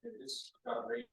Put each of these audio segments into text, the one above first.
It's got rate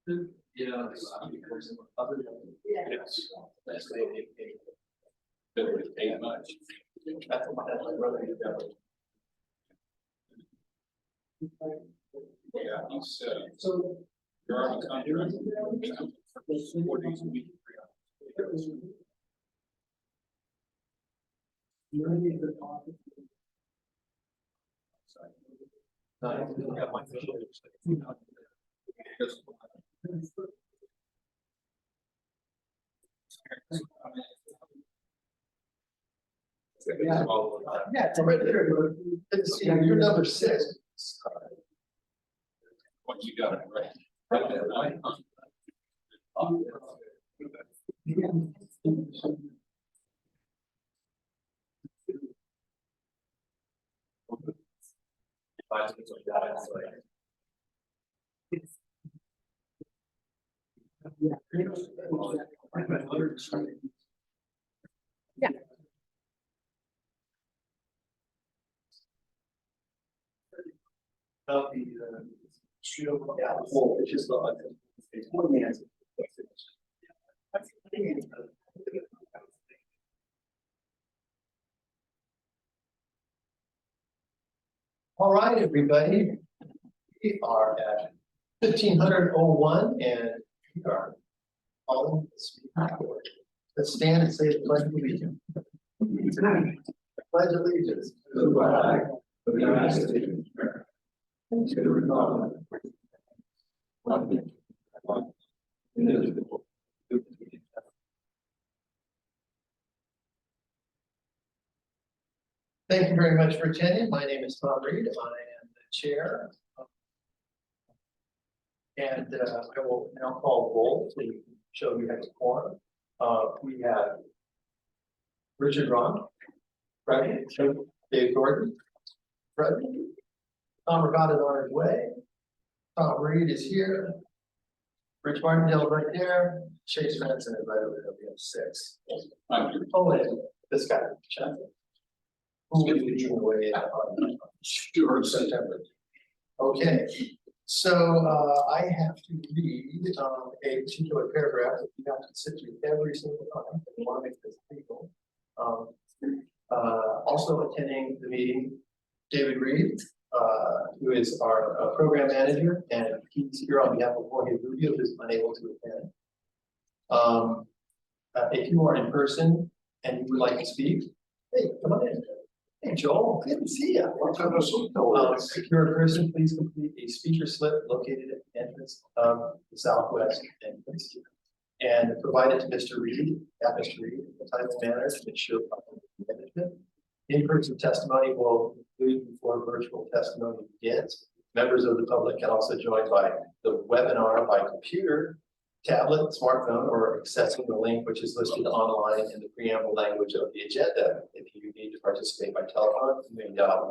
Yeah. Yes. That's they would pay much. That's my brother. Yeah, he's so you're on a contract. 4 days a week. Yeah, it's right there. It's, you know, you're number 6. What you got, right? Right. Yeah. About the street over the whole, it's just like it's more than all right, everybody. We are at 1501 and we are on the speaker board. Let's stand and say the pledge of allegiance. Pledge allegiance to the flag of the United States of America and to the republic. Thank you very much for attending. My name is Tom Reed. I am the chair. And I will now call roll to show you next quorum. We have Richard Ron, present. Dave Gordon, present. Tom Ricotta is on his way. Tom Reed is here. Rich Martindale right there. Chase Manson is right over there. We have 6. Oh, and this guy, Chad. Who will be leading the way in September. Okay, so I have to read a particular paragraph that you have to sit through every single time if you want to make this legal. Also attending the meeting, David Reed, who is our program manager, and he's here on behalf of Jorge Rubio, who's unable to attend. If you are in person and you would like to speak, hey, come on in. Hey, Joel, good to see you. If you're a person, please complete a speaker slip located at the entrance of the southwest entrance and provide it to Mr. Reed, Mr. Reed, in a timely manner to ensure management. In-person testimony will conclude before virtual testimony begins. Members of the public can also join by the webinar by computer, tablet, smartphone, or accessing the link which is listed online in the preamble language of the agenda. If you need to participate by telephone, you may dial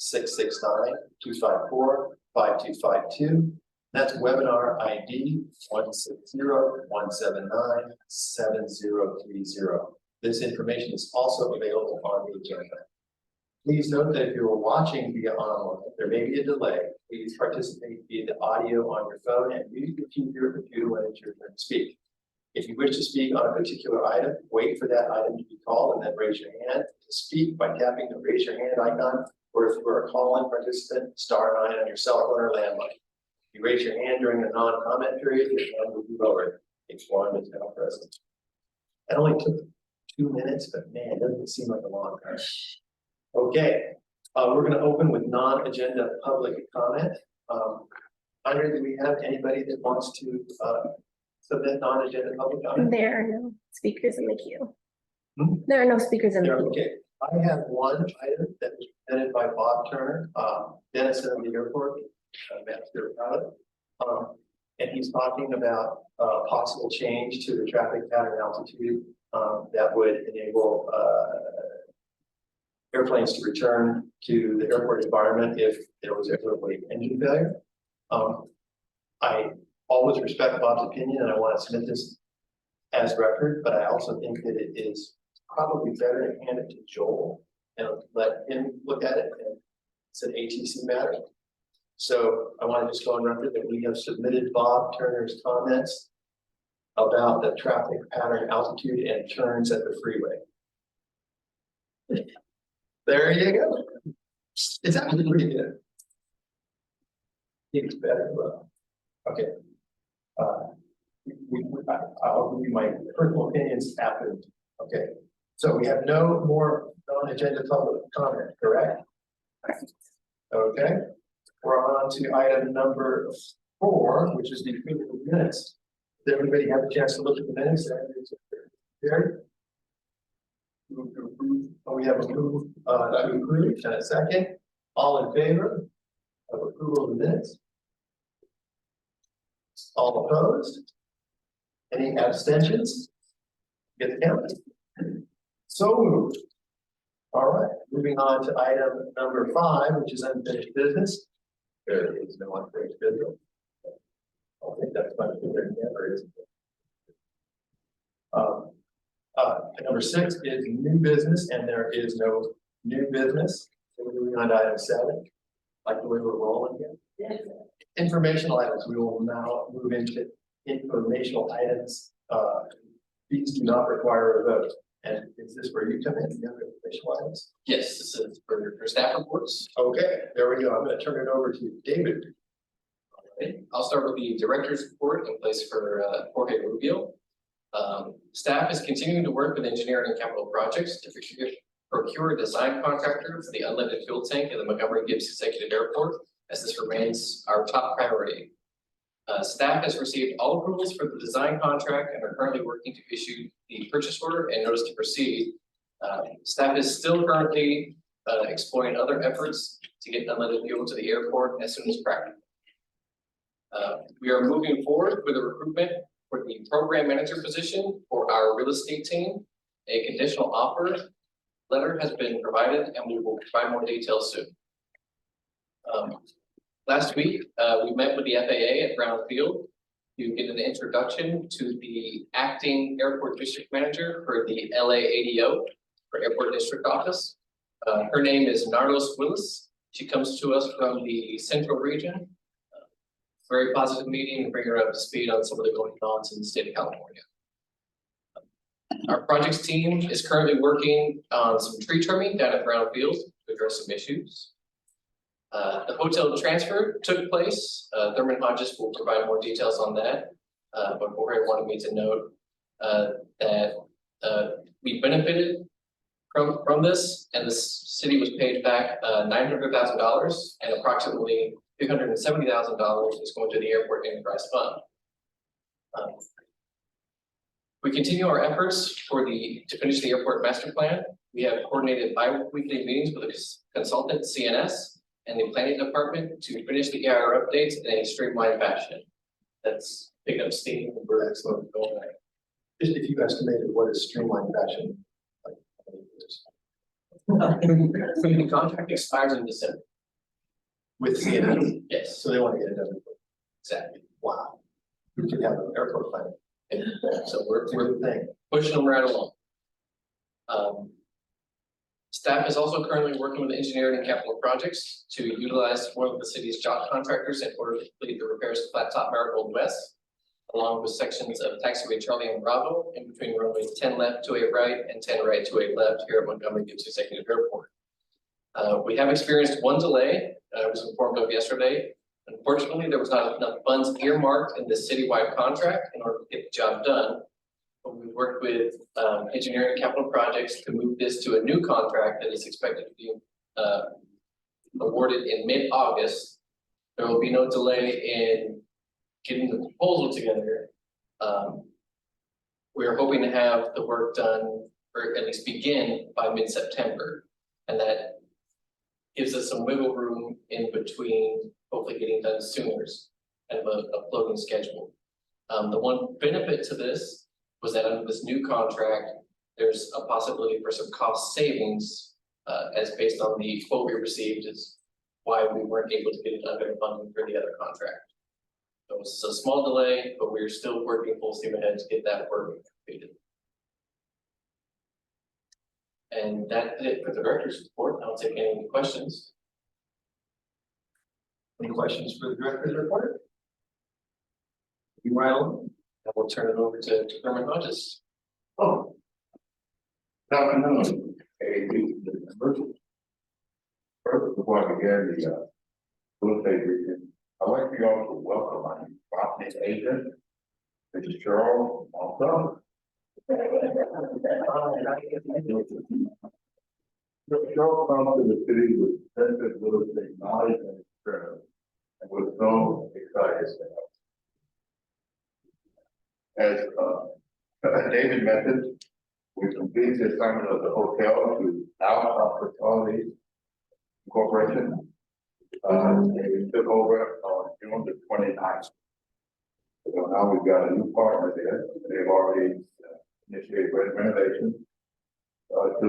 1-669-254-5252. That's webinar ID 160-179-7030. This information is also available on the agenda. Please note that if you are watching via online, there may be a delay. Please participate via the audio on your phone and mute your computer when it's your turn to speak. If you wish to speak on a particular item, wait for that item to be called and then raise your hand to speak by tapping the raise your hand icon, or if you are a call-in participant, *9 on your cell phone or landline. If you raise your hand during a non-comment period, your hand will be lowered. If one is now present. It only took 2 minutes, but man, it doesn't seem like a long time. Okay, we're going to open with non-agenda public comment. Andre, do we have anybody that wants to submit non-agenda public comment? There are no speakers in the queue. Hmm? There are no speakers in the queue. Okay, I have one item that was presented by Bob Turner, Dennison of the airport, master pilot. And he's talking about possible change to the traffic pattern altitude that would enable airplanes to return to the airport environment if there was ever a engine failure. I always respect Bob's opinion and I want to submit this as record, but I also think that it is probably better to hand it to Joel and let him look at it. And it's an ATC matter. So I want to just go on record that we have submitted Bob Turner's comments about the traffic pattern, altitude, and turns at the freeway. There you go. It's actually pretty good. It's better, but, okay. I'll give you my personal opinions after, okay. So we have no more non-agenda public comment, correct? Correct. Okay, we're on to item number 4, which is the approval of minutes. Does everybody have a chance to look at the minutes? Here. Move to approve. We have a move to approve and a second. All in favor of approval of the minutes? All opposed? Any abstentions? Get the count. So moved. All right, moving on to item number 5, which is unfinished business. There is no unfinished business. I think that's much bigger than ever, isn't it? Number 6 is new business, and there is no new business. So we're moving on to item 7. Like the way we're rolling here. Yeah. Informational items. We will now move into informational items. These do not require a vote. And is this where you come in? You have informational items? Yes, this is for staff reports. Okay, there we go. I'm going to turn it over to David. Okay, I'll start with the director's report in place for Jorge Rubio. Staff is continuing to work with engineering and capital projects to procure a design contractor for the unleaded fuel tank at the Montgomery Gibbs Executive Airport, as this remains our top priority. Staff has received all approvals for the design contract and are currently working to issue the purchase order and notice to proceed. Staff is still currently exploring other efforts to get unleaded fuel to the airport as soon as practical. We are moving forward with a recruitment for the program manager position for our real estate team. A conditional offer letter has been provided and we will provide more details soon. Last week, we met with the FAA at Brown Field to get an introduction to the acting airport district manager for the LA ADO for Airport District Office. Her name is Nardos Willis. She comes to us from the Central Region. Very positive meeting and bring her up to speed on some of the goings-ons in the state of California. Our projects team is currently working on some tree trimming down at Brown Field to address some issues. The hotel transfer took place. Thurman Hodges will provide more details on that. But Jorge wanted me to note that we benefited from this, and the city was paid back $900,000, and approximately $370,000 is going to the airport enterprise fund. We continue our efforts to finish the airport master plan. We have coordinated bi-weekly meetings with a consultant, CNS, and the planning department to finish the EIR updates in a streamlined fashion. That's picking up steam. We're excellent going there. Just if you estimated what is streamlined fashion. The contract expires in December. With CNS. Yes, So they want to get it done. exactly. Wow. We could have an airport plan. So we're It's a good thing. pushing them right along. Staff is also currently working with engineering and capital projects to utilize one of the city's job contractors in order to complete the repairs to Flat Top Marigold West, along with sections of taxiway Charlie and Bravo in between runways 10 left, 28 right, and 10 right, 28 left here at Montgomery Gibbs Executive Airport. We have experienced one delay. I was informed of yesterday. Unfortunately, there was not enough funds earmarked in this citywide contract in order to get the job done. But we worked with engineering and capital projects to move this to a new contract that is expected to be awarded in mid-August. There will be no delay in getting the proposal together. We are hoping to have the work done, or at least begin by mid-September, and that gives us some wiggle room in between hopefully getting done sooner and a floating schedule. The one benefit to this was that under this new contract, there's a possibility for some cost savings as based on the quote we received is why we weren't able to get it under funding for the other contract. So it's a small delay, but we're still working full steam ahead to get that work completed. And that's it for the director's report. I'll take any questions. Any questions for the director's report? You right on. And we'll turn it over to Chairman Hodges. Oh. Good afternoon, members. First, before I begin the real estate briefing, I'd like for y'all to welcome my new property agent, Mr. Cheryl Malta. Cheryl comes to the city with extensive real estate knowledge and experience, and we're so excited to have. As David mentioned, we completed the assignment of the hotel to Alpha Hospitality Corporation. They took over on June the 29th. So now we've got a new partner there. They've already initiated renovation to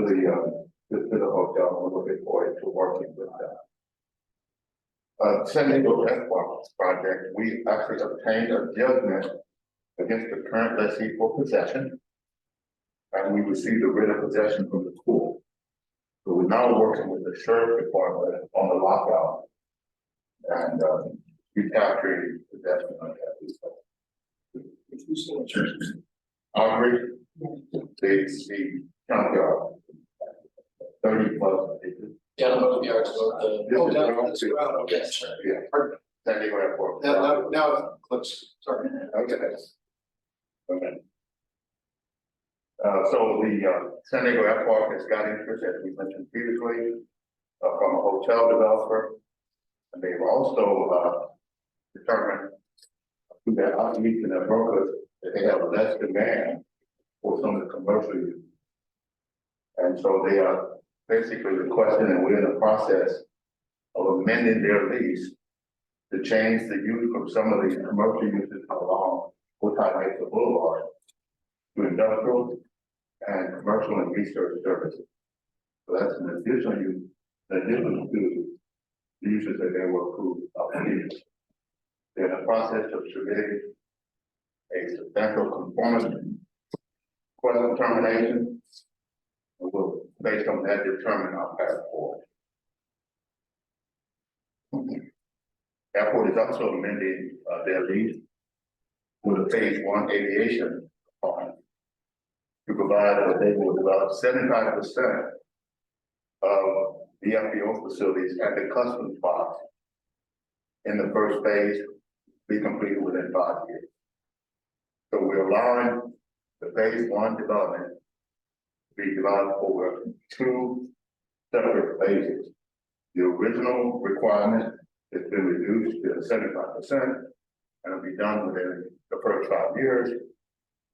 the hotel. We're looking forward to working with them. San Diego Esquire project, we actually obtained a judgment against the current lessee for possession. And we received a writ of possession from the court. So we're now working with the sheriff department on the lockout. And recapturing possession of that. I agree. The county are 30 plus acres. Yeah, I'm gonna be ours. Yes. Yeah. San Diego Airport. Now, let's, sorry. Okay. Okay. So the San Diego Airport has got interest, as we mentioned previously, from a hotel developer. And they've also determined through their outreach and their brokers that they have less demand for some of the commercial use. And so they are basically requesting, and we're in the process of amending their lease to change the use from some of these commercial uses along Woodhigh Lakes Boulevard to industrial and commercial and research services. So that's an additional use, in addition to the uses that they were approved of. They're in the process of submitting a substantial conformance question termination. And we'll, based on that, determine our path forward. Airport is also amending their lease with a phase 1 aviation fund to provide that they will develop 75% of the FBO facilities at the customs box in the first phase be completed within 5 years. So we're allowing the phase 1 development to be developed over 2 separate phases. The original requirement has been reduced to 75% and will be done within the first 5 years.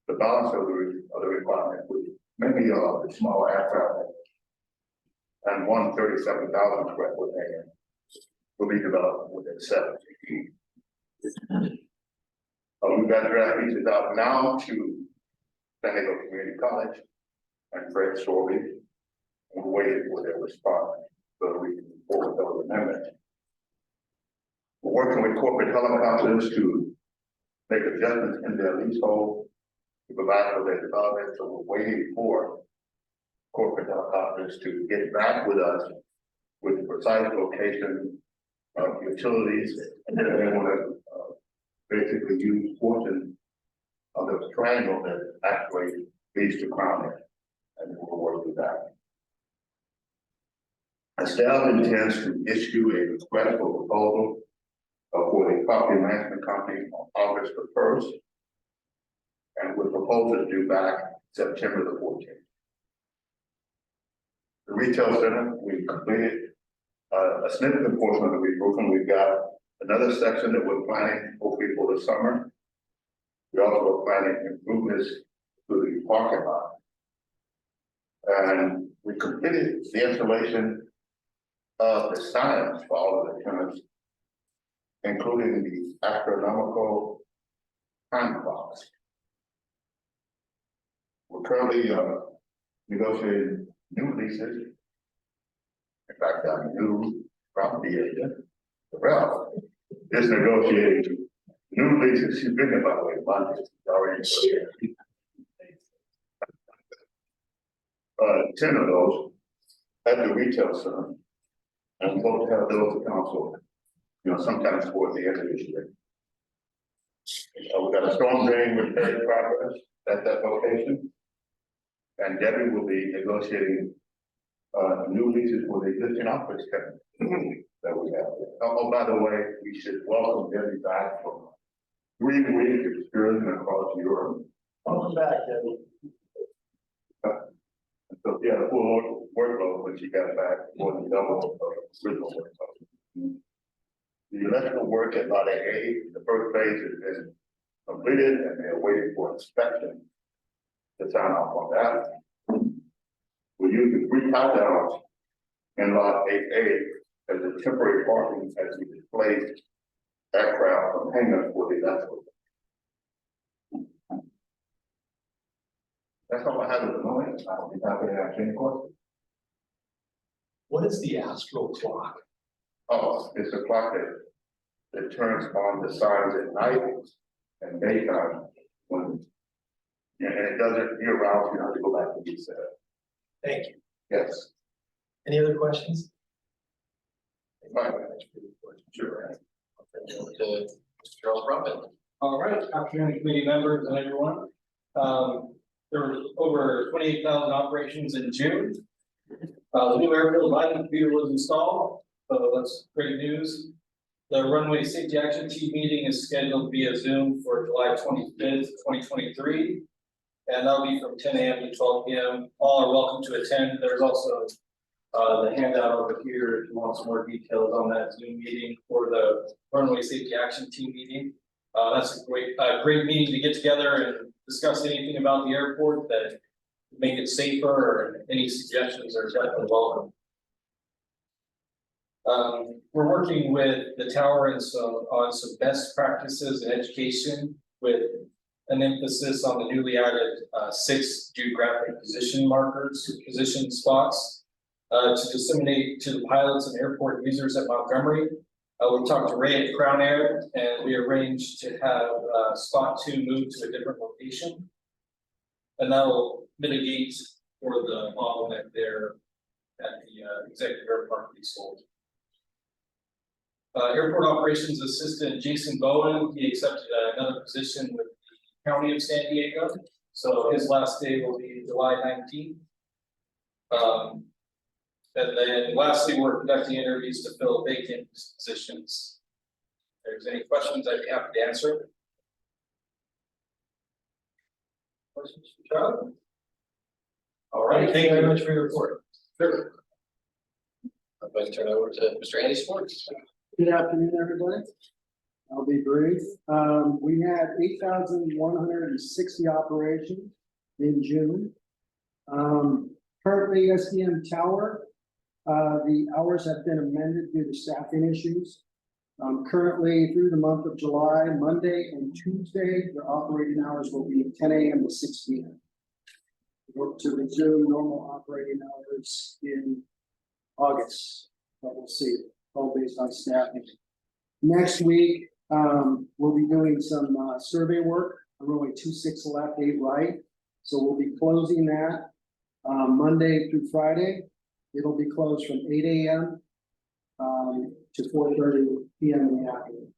The balance of the requirement, which maybe the small aircraft and 137,000 square foot area will be developed within 7 years. We've got draft pieces out now to San Diego Community College and Fred Sorby. We're waiting for their response so that we can forward those amendments. We're working with corporate helicopters to make adjustments in their leasehold to provide for their development. So we're waiting for corporate helicopters to get back with us with the precise location of utilities, and then they want to basically use portion of the triangle that actually leads to Crown Head, and we'll work with that. Staff intends to issue a request for proposal for the property management company on August the 1st, and with proposals due back September the 14th. The retail center, we completed a significant portion of the reroofing. We've got another section that we're planning hopefully for the summer. We also are planning improvements to the parking lot. And we completed the installation of the signs for all of the tenants, including the astronomical time clocks. We're currently negotiating new leases. In fact, our new property agent, Ralph, is negotiating new leases. She's been about the way, Monday, already. 10 of those at the retail center, and we hope to have those to council Sometimes towards the end of this year. We got a storm drain repair in progress at that location. And Debbie will be negotiating new leases for the existing office tenant that we have. Oh, by the way, we should welcome Debbie back from 3 weeks excursion across Europe. Welcome back, Debbie. So she had a full workload when she got back, more than double of original workload. The electrical work at Lot A, the first phase has been completed and they're waiting for inspection to sign off on that. We're using 3 top downs in Lot 8A as a temporary parking as we display aircraft from hangars for the electrical. That's all I have at the moment. I don't think I can answer any questions. What is the Astro clock? Oh, it's a clock that turns on the signs at night and daytime when. And it doesn't year round, you have to go back to be set. Thank you. Yes. Any other questions? Fine. Sure. I'll turn it over to Mr. Charles Broadbent. All right, afternoon, committee members and everyone. There was over 28,000 operations in June. The new airfield lighting computer was installed, so that's great news. The runway safety action team meeting is scheduled via Zoom for July 25th, 2023. And that'll be from 10 a.m. to 12 p.m. All are welcome to attend. There's also the handout over here if you want some more details on that Zoom meeting for the runway safety action team meeting. That's a great meeting to get together and discuss anything about the airport that would make it safer, or any suggestions are definitely welcome. We're working with the tower and on some best practices in education, with an emphasis on the newly added 6 geographic position spots to disseminate to the pilots and airport users at Montgomery. We talked to Ray at Crown Air, and we arranged to have spot 2 moved to a different location. And that will mitigate for the bottleneck there at the executive air park leasehold. Airport operations assistant Jason Bowen, he accepted another position with the County of San Diego. So his last day will be July 19th. And then lastly, we're conducting interviews to fill vacant positions. If there's any questions, I'd be happy to answer. Questions for Charlie? All right, Thank you very much for your report. Sure. I'm going to turn it over to Mr. Andy Schwartz. Good afternoon, everybody. I'll be brief. We had 8,160 operations in June. Currently SDM Tower, the hours have been amended due to staffing issues. Currently through the month of July, Monday and Tuesday, the operating hours will be 10 a.m. to 6 p.m. Work to resume normal operating hours in August, but we'll see, all based on staffing. Next week, we'll be doing some survey work on runway 26 left, 8 right. So we'll be closing that Monday through Friday. It'll be closed from 8 a.m. To 4:30 p.m. in the afternoon.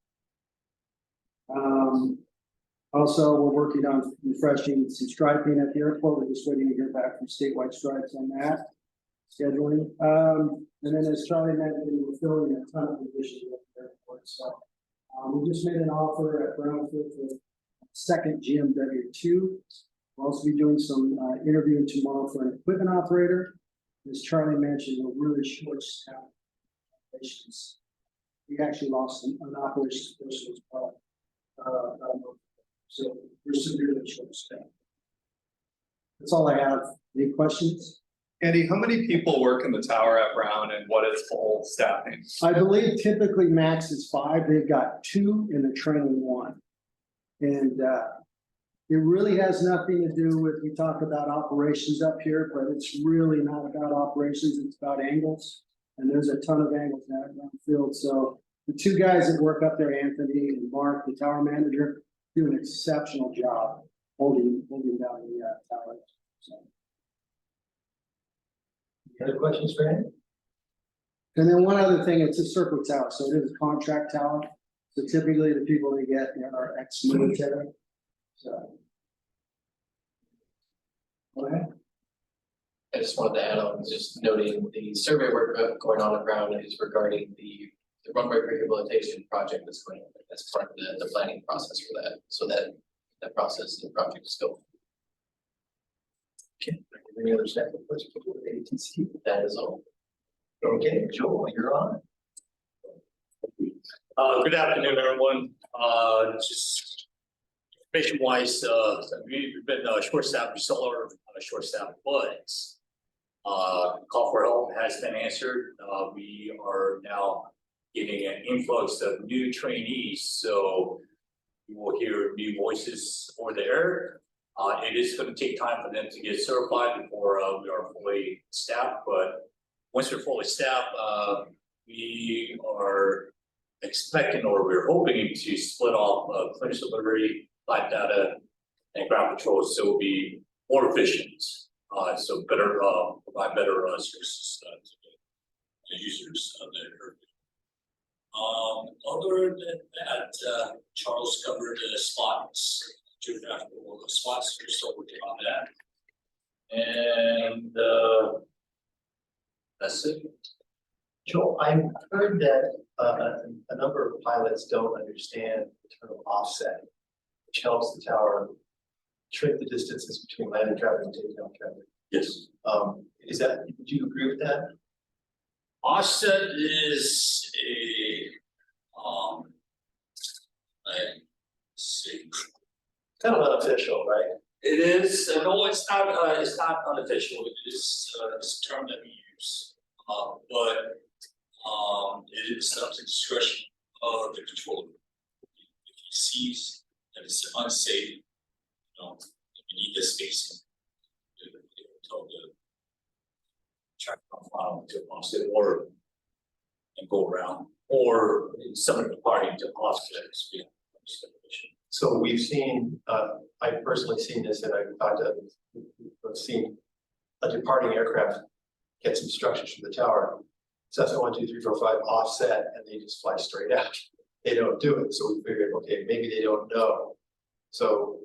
Also, we're working on refreshing some striping at the airport. We're just waiting to hear back from Statewide Stripes on that scheduling. And then, as Charlie mentioned, we're filling a ton of positions at the airport. So we just made an offer at Brownfield for a second GMW2. We'll also be doing some interviewing tomorrow for an equipment operator. As Charlie mentioned, we're really short staffed operations. We actually lost an operations person as well. So we're severely short staffed. That's all I have. Any questions? Andy, how many people work in the tower at Brown, and what is full staffing? I believe typically max is 5. They've got 2 and they're training 1. And it really has nothing to do with, we talk about operations up here, but it's really not about operations. It's about angles. And there's a ton of angles now at Brown Field. So the 2 guys that work up there, Anthony and Mark, the tower manager, do an exceptional job holding down the tower. So. Any other questions for him? And then one other thing, it's a circle tower, so it is a contract tower. So typically the people that get, are ex-military. So. Go ahead. I just wanted to add on, just noting the survey work going on around is regarding the runway rehabilitation project that's going on. That's part of the planning process for that, so that process and project is going. Okay, any other staff questions for the ATC? That is all. Okay, Joel, you're on. Good afternoon, everyone. Just information wise, we've been short-staffed, we still are short-staffed, but call for help has been answered. We are now getting an influx of new trainees, so we will hear new voices over there. It is going to take time for them to get certified before we are fully staffed, but once we're fully staffed, we are expecting, or we're hoping to split off clearance delivery, live data, and ground patrol, so it'll be more efficient. So better, provide better services to the users of the area. Other than that, Charles covered the spots, geographical spots, we're still working on that. And that's it. Joel, I've heard that a number of pilots don't understand the term offset, which helps the tower shrink the distances between landing traffic and takeoff traffic. Yes. Is that, would you agree with that? Offset is let's see. Kind of unofficial, right? It is, no, it's not unofficial, it is, it's a term that we use, but it is up to discretion of the controller. If he sees that it's unsafe, you need this spacing. Tell the track file to offset or and go around, or somebody departing to offset speed. So we've seen, I've personally seen this, and I've talked to, I've seen a departing aircraft get some instructions from the tower. Cessna 1, 2, 3, 4, 5 offset, and they just fly straight out. They don't do it, so we figured, okay, maybe they don't know. So,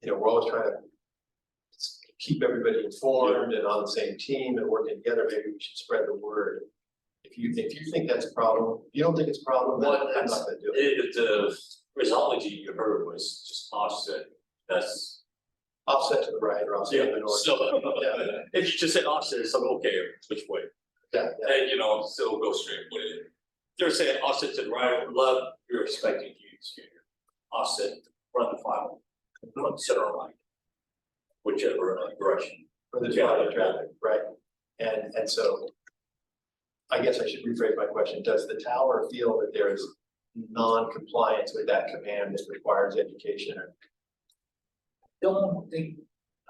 we're always trying to keep everybody informed and on the same team and working together. Maybe we should spread the word. If you think that's a problem, if you don't think it's a problem, then I'm not going to do it. The phraseology you heard was just offset. That's Offset to the right or offset to the north. So if you just said offset, it's like, okay, which way? Yeah, And so go straight with it. They're saying offset to the right or left, you're expecting you to offset front and final, front center line, whichever direction. for the traffic, right? And so I guess I should rephrase my question. Does the tower feel that there is non-compliance with that command that requires education? Don't think,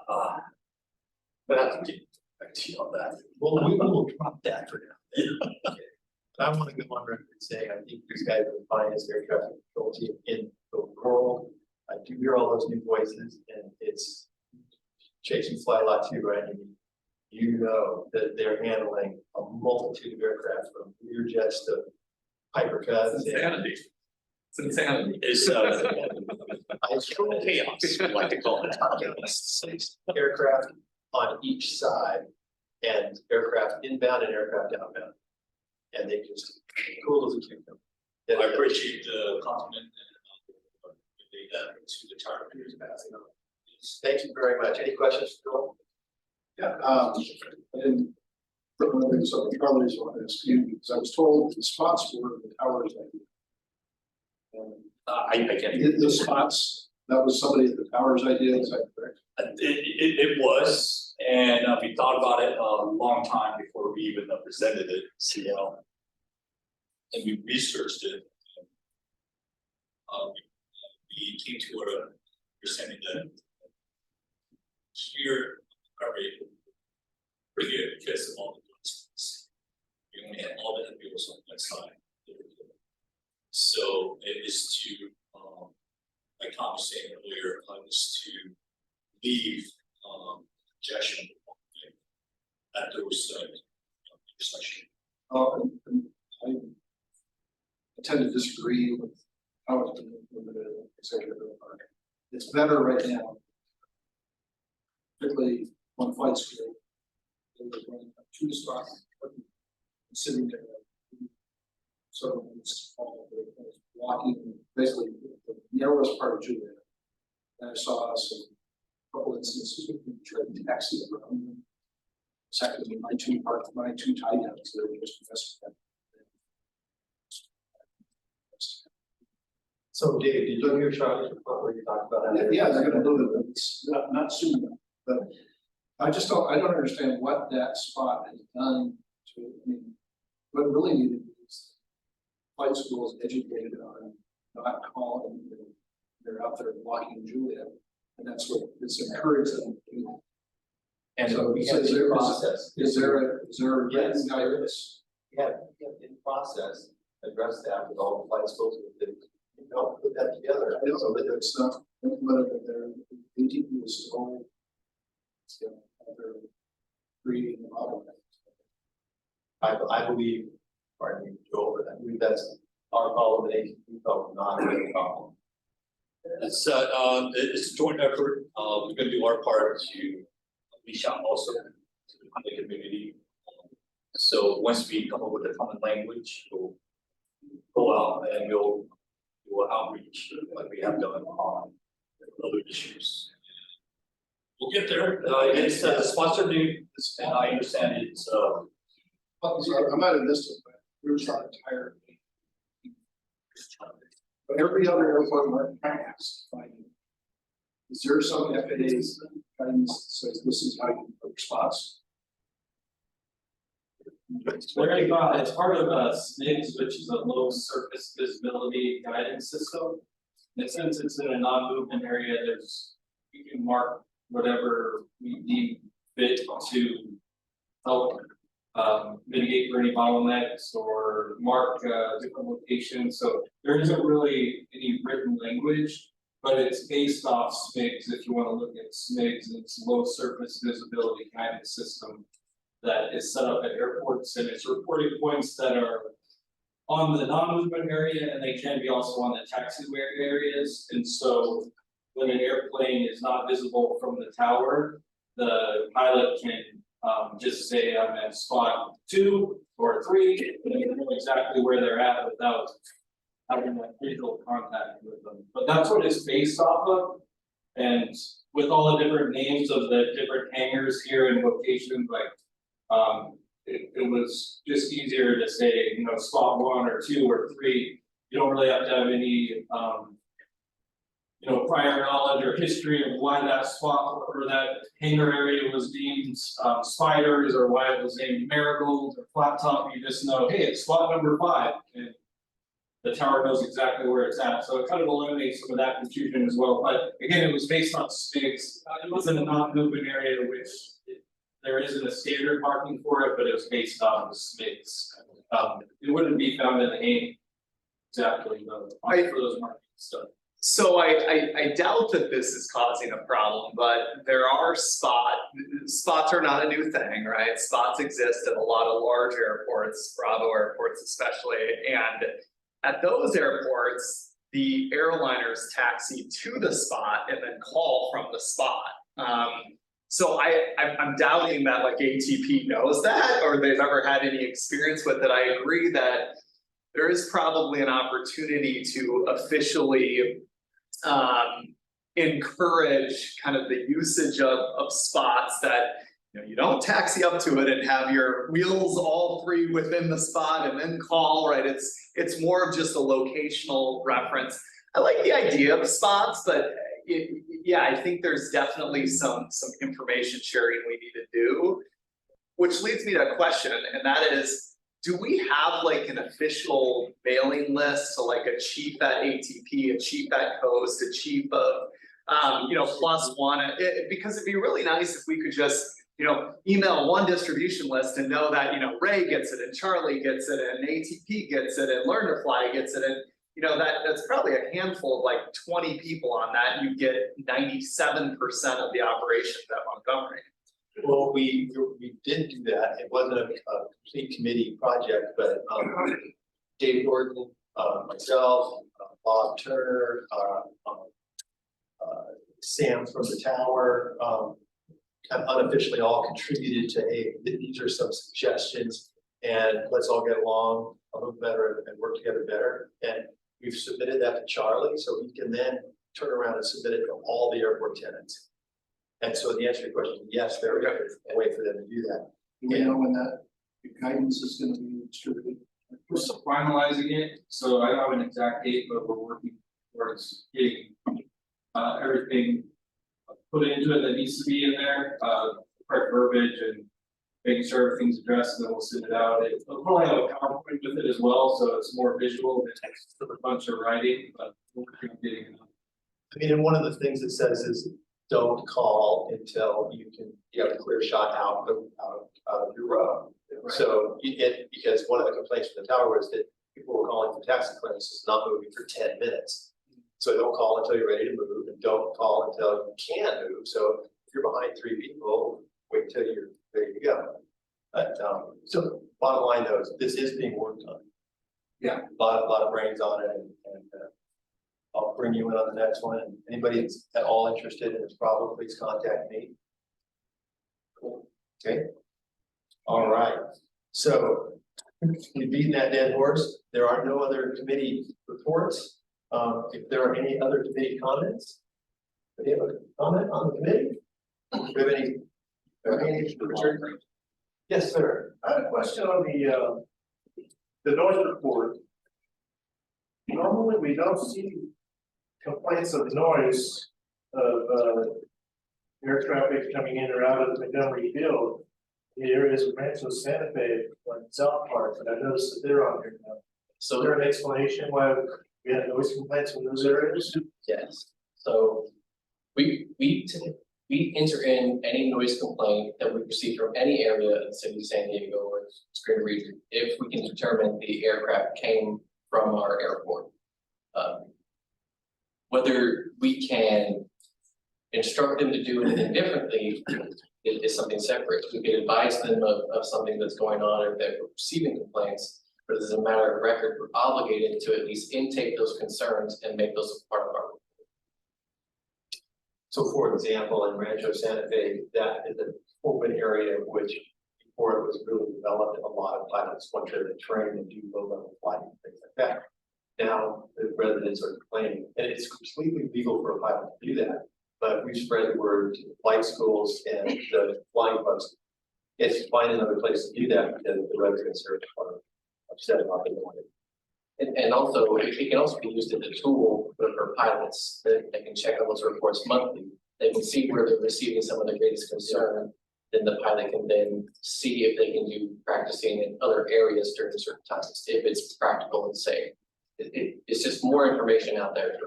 but I have to get back to you on that. Well, we will drop that for now. Okay. I want to go on record saying I think these guys are the finest air traffic control team in the world. I do hear all those new voices, and it's Chase, you fly a lot too, right? You know that they're handling a multitude of aircraft, from Learjets to Piper Cubs. It's insanity. It's insanity. It's chaos, I like to call it. Six aircraft on each side, and aircraft inbound and aircraft outbound. And they just cool as a cucumber. I appreciate the compliment to the tower crews passing on. Thank you very much. Any questions, Joel? Yeah, and so the brothers want to ask you, because I was told the spots were the towers idea. I can't. The spots, that was somebody at the towers idea, is that correct? It was, and we thought about it a long time before we even presented it, and we researched it. We came to a understanding that here are pretty good because of all the spots. We only had all the NPOs on one side. So it is to, like Tom was saying earlier, is to leave congestion at those intersection And I tend to disagree with how it's been implemented in executive order. It's better right now. Particularly on flight school. They were running two spots, sitting there. So it's all walking basically the narrowest part of Juliet. And I saw us in a couple instances we tried to taxi around. Secondly, my two tie downs that are just messing. So Dave, did you hear Charlie's report where you talked about that? Yeah, they're gonna do it, but it's not soon, but I don't understand what that spot has done to, I mean, what really needed is flight schools educated on not calling, they're out there walking Juliet, and that's what it's encouraged them to do. And So we is have there- in process. Is there a Yes, written there guidance? is. We have in process addressed that with all the flight schools that help put that together. I know, but it's not implemented there, ATP is still. They're creating a model. I believe, pardon me, go over that, I believe that's our call of the ATP, felt not a problem. It's a joint effort, we're gonna do our part to reach out also to the community. So once we come up with a common language, we'll go out and we'll do an outreach like we have done on other issues. We'll get there, it's sponsored, and I understand it's I might have missed it, but we were trying to hire. But every other airport went past, is there some FAA's guidance that says this is how you put response? It's part of SNIGS, which is a low surface visibility guidance system. And since it's in a non-movement area, we can mark whatever we need fit to help mitigate for any bottlenecks or mark different locations. So there isn't really any written language, but it's based off SMIGS. If you want to look at SMIGS, it's low surface visibility guidance system that is set up at airports, and it's reporting points that are on the non-movement area, and they can be also on the taxiway areas. And so when an airplane is not visible from the tower, the pilot can just say I'm at spot 2 or 3, and you know exactly where they're at without having that visual contact with them. But that's what it's based off of. And with all the different names of the different hangars here and locations, like it was just easier to say, you know, spot 1 or 2 or 3. You don't really have to have any you know, prior knowledge or history of why that spot or that hangar area was deemed spiders, or why it was named Marigold or Flat Top. You just know, hey, it's spot number 5, and the tower knows exactly where it's at. So it kind of eliminates some of that confusion as well. But again, it was based on SMIGS. It wasn't a non-movement area, which there isn't a standard marking for it, but it was based on the SMIGS. It wouldn't be found in the AIM exactly for those markings. So I doubt that this is causing a problem, but there are spots are not a new thing, right? Spots exist at a lot of large airports, Bravo airports especially, and at those airports, the airliners taxi to the spot and then call from the spot. So I'm doubting that like ATP knows that, or they've ever had any experience with it. I agree that there is probably an opportunity to officially encourage kind of the usage of spots that, you know, you don't taxi up to it and have your wheels all 3 within the spot and then call, right? It's more of just a locational reference. I like the idea of spots, but yeah, I think there's definitely some information sharing we need to do, which leads me to a question, and that is, do we have like an official mailing list? So like a chief at ATP, a chief at Coast, a chief of, you know, +1, because it'd be really nice if we could just, you know, email one distribution list and know that, you know, Ray gets it and Charlie gets it and ATP gets it and Learn to Fly gets it, and you know, that's probably a handful of like 20 people on that. You get 97% of the operations at Montgomery. Well, we did do that. It wasn't a complete committee project, but Dave Gordon, myself, Bob Turner, Sam from the tower, kind of unofficially all contributed to, hey, these are some suggestions, and let's all get along a little better and work together better. And we've submitted that to Charlie, so he can then turn around and submit it to all the airport tenants. And so the answer to your question, yes, there is a way for them to do that. Do we know when that guidance is gonna be distributed? We're still finalizing it, so I don't have an exact date, but we're working towards getting everything put into it that needs to be in there, correct verbiage and making sure everything's addressed, and then we'll send it out. We'll probably have a PowerPoint with it as well, so it's more visual than text for a bunch of writing, but we're working on getting it. I mean, and one of the things it says is don't call until you have a clear shot out of your row. Right. So because one of the complaints from the tower was that people were calling for taxi clearances, not moving for 10 minutes. So don't call until you're ready to move, and don't call until you can move. So if you're behind 3 people, wait till you're ready to go. But so bottom line though, is this is being worked on. Yeah. A lot of brains on it, and I'll bring you in on the next one. And anybody that's at all interested in this problem, please contact me. Cool. Okay. All right. So we've beaten that dead horse. There are no other committee reports. If there are any other committee comments, any other comment on the committee? Do we have any? Richard? Yes, sir. I had a question on the noise report. Normally, we don't see complaints of noise of air traffic coming in or out of the Montgomery Field. The areas of Rancho Santa Fe or South Park, but I noticed that they're on here now. So is there an explanation why we had noise complaints from those areas? Yes, so we enter in any noise complaint that we receive from any area of the city of San Diego or its greater region, if we can determine the aircraft came from our airport. Whether we can instruct them to do anything differently is something separate. We can advise them of something that's going on, or that we're receiving complaints, but as a matter of record, we're obligated to at least intake those concerns and make those a part of our. So for example, in Rancho Santa Fe, that is an open area which before it was really developed, a lot of pilots went to the train and do low level flight and things like that. Now the residents are complaining, and it's completely legal for a pilot to do that. But we've spread the word to the flight schools and the flying clubs. It's find another place to do that because the residents are upset about it. And also, it can also be used as a tool for pilots that they can check on those reports monthly. They can see where they're receiving some of the greatest concern. Then the pilot can then see if they can do practicing in other areas during certain times, if it's practical and safe. It's just more information out there.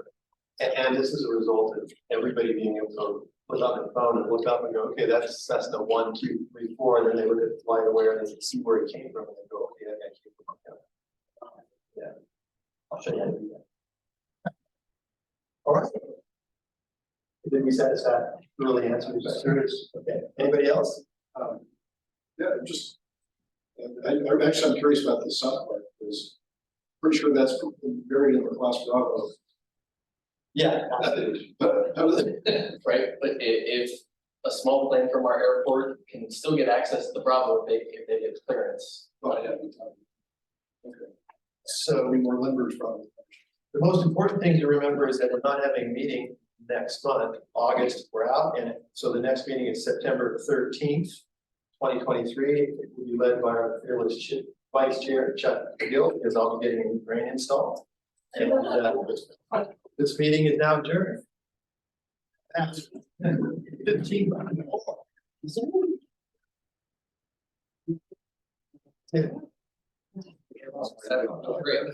And this is a result of everybody being able to put on their phone and look up and go, okay, that's Cessna 1, 2, 3, 4, and then they look at the flight aware and they see where it came from and they go, okay, that guy came from Montgomery. Yeah, I'll show you how to do that. All right. Did we satisfy really answer your questions? Okay, anybody else? Yeah, just, I'm curious about the South Park, because pretty sure that's buried in the Class Bravo. Yeah. But how does it? Right, but if a small plane from our airport can still get access to the Bravo if they get clearance. So More Lindbergh's problem. the most important thing to remember is that we're not having a meeting next month, August, we're out, and so the next meeting is September 13th, 2023. It will be led by our fearless Vice Chair Chuck McGill, because I'll be getting a new brain installed. And this meeting is now adjourned. At 15. Great.